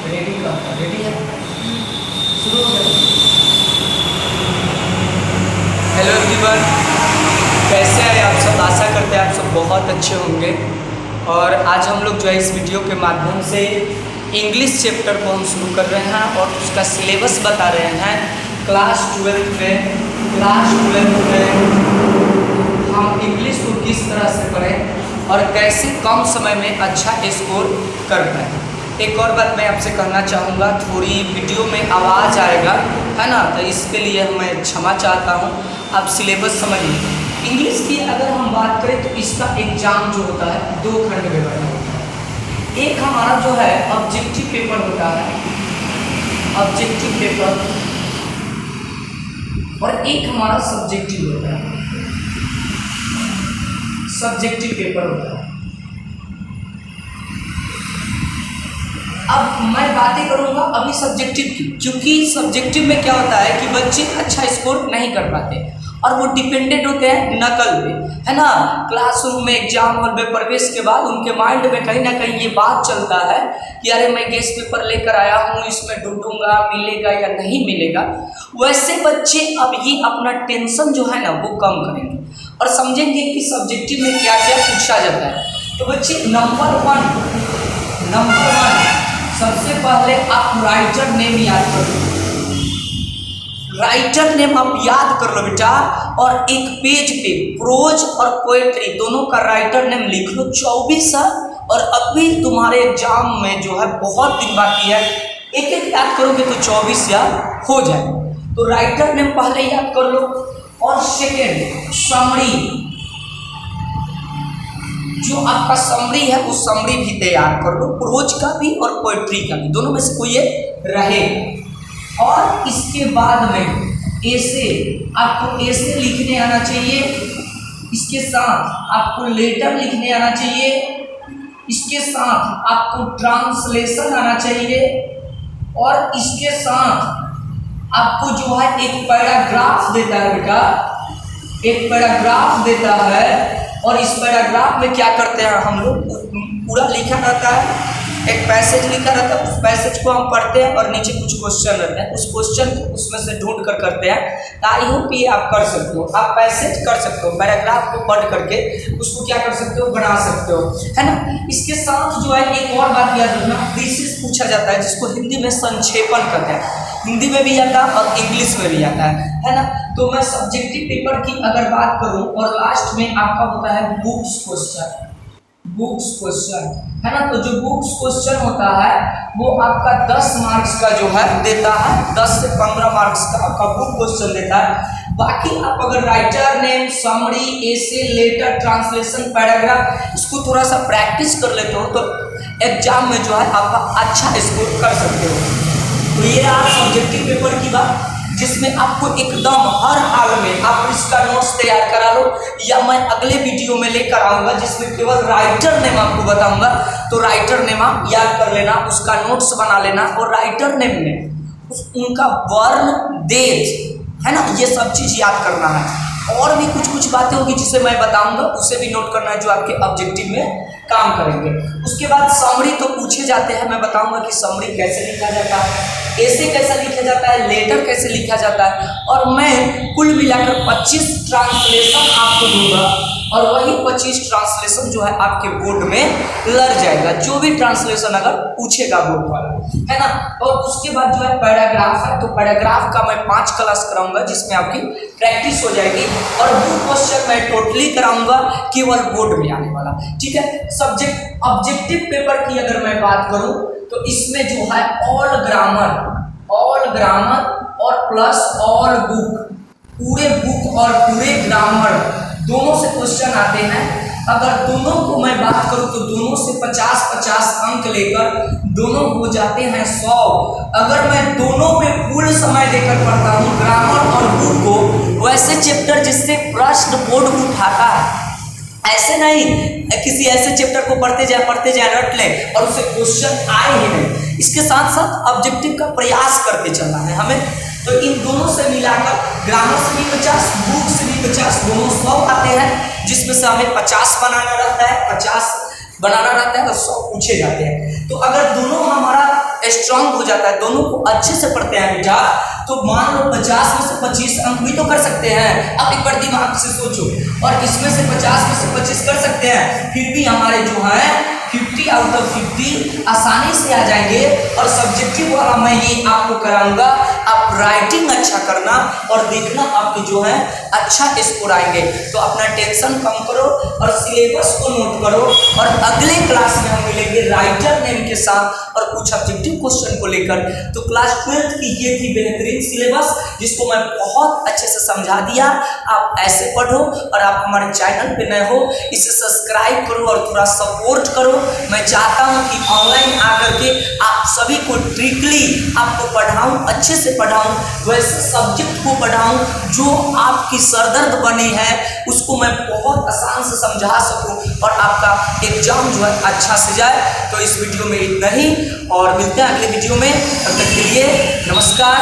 Ready का ready है, शुरू हो गया। हेलो एवरीवन, कैसे हैं आप सब? आशा करते हैं आप सब बहुत अच्छे होंगे। और आज हम लोग जो है इस वीडियो के माध्यम से इंग्लिश चैप्टर को हम शुरू कर रहे हैं और उसका सिलेबस बता रहे हैं। क्लास 12 में हम इंग्लिश को किस तरह से पढ़ें और कैसे कम समय में अच्छा स्कोर कर पाएँ। एक और बात मैं आपसे कहना चाहूँगा, थोड़ी वीडियो में आवाज़ आएगा, है ना, तो इसके लिए मैं क्षमा चाहता हूँ। आप सिलेबस समझिए। इंग्लिश की अगर हम बात करें तो इसका एग्ज़ाम जो होता है 2 खंड में बना होता है। एक हमारा जो है ऑब्जेक्टिव पेपर होता है, ऑब्जेक्टिव पेपर, और एक हमारा सब्जेक्टिव होता है, सब्जेक्टिव पेपर होता है। अब मैं बातें करूंगा अभी सब्जेक्टिव की, क्योंकि सब्जेक्टिव में क्या होता है कि बच्चे अच्छा स्कोर नहीं कर पाते और वो डिपेंडेंट होते हैं नकल पे, है ना। क्लासरूम में एग्जाम हॉल में प्रवेश के बाद उनके माइंड में कहीं ना कहीं ये बात चलता है कि अरे मैं गेस्ट पेपर लेकर आया हूँ, इसमें ढूंढूंगा मिलेगा या नहीं मिलेगा। वैसे बच्चे अब ये अपना टेंशन जो है ना वो कम करेंगे और समझेंगे कि सब्जेक्टिव में क्या क्या पूछा जाता है। तो बच्चे नंबर वन सबसे पहले आप राइटर नेम याद कर लो। राइटर नेम आप याद कर लो बेटा, और एक पेज पे प्रोज और पोएट्री दोनों का राइटर नेम लिख लो। 24 है और अभी तुम्हारे एग्जाम में जो है बहुत दिन बाकी है, एक एक याद करोगे तो 24 याद हो जाए। तो राइटर नेम पहले याद कर लो। और सेकेंड समरी, जो आपका समरी है वो समरी भी तैयार कर लो, प्रोज का भी और पोएट्री का भी, दोनों में से कोई एक रहे। और इसके बाद में ऐसे आपको ऐसे लिखने आना चाहिए, इसके साथ आपको लेटर लिखने आना चाहिए, इसके साथ आपको ट्रांसलेशन आना चाहिए, और इसके साथ आपको जो है एक पैराग्राफ देता है बेटा, एक पैराग्राफ देता है। और इस पैराग्राफ में क्या करते हैं हम लोग, पूरा लिखा रहता है, एक पैसेज लिखा रहता है, उस पैसेज को हम पढ़ते हैं और नीचे कुछ क्वेश्चन रहते हैं, उस क्वेश्चन को उसमें से ढूंढ कर करते हैं। आई होप ये आप कर सकते हो, आप पैसेज कर सकते हो, पैराग्राफ को पढ़ करके उसको क्या कर सकते हो, बना सकते हो, है ना। इसके साथ जो है एक और बात याद रखना, थीसिस पूछा जाता है जिसको हिंदी में संक्षेपण कहते हैं। हिंदी में भी आता है और इंग्लिश में भी आता है ना। तो मैं सब्जेक्टिव पेपर की अगर बात करूं, और लास्ट में आपका होता है बुक्स क्वेश्चन, है ना। तो जो बुक्स क्वेश्चन होता है वो आपका 10 मार्क्स का जो है देता है, 10 से 15 मार्क्स का आपका बुक क्वेश्चन देता है। बाकी आप अगर राइटर नेम, समरी, एसे, लेटर, ट्रांसलेशन, पैराग्राफ इसको थोड़ा सा प्रैक्टिस कर लेते हो तो एग्जाम में जो है आपका अच्छा स्कोर कर सकते हो। तो ये रहा सब्जेक्टिव पेपर की बात, जिसमें आपको एकदम हर हाल में आप इसका नोट्स तैयार करा लो, या मैं अगले वीडियो में लेकर आऊँगा जिसमें केवल राइटर नेम आपको बताऊँगा। तो राइटर नेम आप याद कर लेना, उसका नोट्स बना लेना, और राइटर नेम में उनका वर्ण, डेट, है ना, ये सब चीज़ याद करना है। और भी कुछ बातें होगी जिसे मैं बताऊँगा, उसे भी नोट करना है जो आपके ऑब्जेक्टिव में काम करेंगे। उसके बाद समरी तो पूछे जाते हैं, मैं बताऊंगा कि समरी कैसे लिखा जाता है, ऐसे कैसे लिखा जाता है, लेटर कैसे लिखा जाता है, और मैं कुल मिलाकर 25 ट्रांसलेशन आपको दूंगा, और वही 25 ट्रांसलेशन जो है आपके बोर्ड में लग जाएगा, जो भी ट्रांसलेशन अगर पूछेगा बोर्ड वाला, है ना। और उसके बाद जो है पैराग्राफ है, तो पैराग्राफ का मैं 5 क्लास कराऊंगा जिसमें आपकी प्रैक्टिस हो जाएगी, और वो क्वेश्चन मैं टोटली कराऊंगा केवल बोर्ड में आने वाला, ठीक है। सब्जेक्ट ऑब्जेक्टिव पेपर की अगर मैं बात करूं तो इसमें जो है ऑल ग्रामर और प्लस ऑल बुक, पूरे बुक और पूरे ग्रामर दोनों से क्वेश्चन आते हैं। अगर दोनों को मैं बात करूं तो दोनों से 50-50 अंक लेकर दोनों हो जाते हैं 100। अगर मैं दोनों पे फुल समय देकर पढ़ता हूं, ग्रामर और बुक को, वैसे चैप्टर जिससे प्रश्न बोर्ड उठाता है, ऐसे नहीं किसी ऐसे चैप्टर को पढ़ते जाए रट लें और उससे क्वेश्चन आए ही नहीं। इसके साथ साथ ऑब्जेक्टिव का प्रयास करते चलना है हमें। तो इन दोनों से मिलाकर ग्रामर से भी 50, बुक से भी 50, दोनों 100 आते हैं, जिसमें से हमें 50 बनाना रहता है, 50 बनाना रहता है और 100 पूछे जाते हैं। तो अगर दोनों हमारा स्ट्रांग हो जाता है, दोनों को अच्छे से पढ़ते हैं बेटा, तो मान लो 50 में से 25 अंक भी तो कर सकते हैं। अब एक बार दिमाग से सोचो, और इसमें से 50 में से 25 कर सकते हैं, फिर भी हमारे जो है 50 आउट ऑफ 50 आसानी से आ जाएंगे। और सब्जेक्टिव वाला मैं ये आपको कराऊंगा, आप राइटिंग अच्छा करना और देखना आपके जो है अच्छा स्कोर आएंगे। तो अपना टेंशन कम करो और सिलेबस को नोट करो, और अगले क्लास में हम मिलेंगे राइटर नेम के साथ और कुछ ऑब्जेक्टिव क्वेश्चन को लेकर। तो क्लास 12 की ये थी बेहतरीन सिलेबस, जिसको मैं बहुत अच्छे से समझा दिया। आप ऐसे पढ़ो, और आप हमारे चैनल पे नए हो इसे सब्सक्राइब करो और थोड़ा सपोर्ट करो। मैं चाहता हूं कि ऑनलाइन आकर के आप सभी को ट्रिकली आपको पढ़ाऊं, अच्छे से पढ़ाऊं, वैसे सब्जेक्ट को पढ़ाऊं जो आपकी सरदर्द बनी है उसको मैं बहुत आसान से समझा सकूं, और आपका एग्जाम जो है अच्छा से जाए। तो इस वीडियो में इतना ही, और मिलते हैं अगले वीडियो में। तब तक के लिए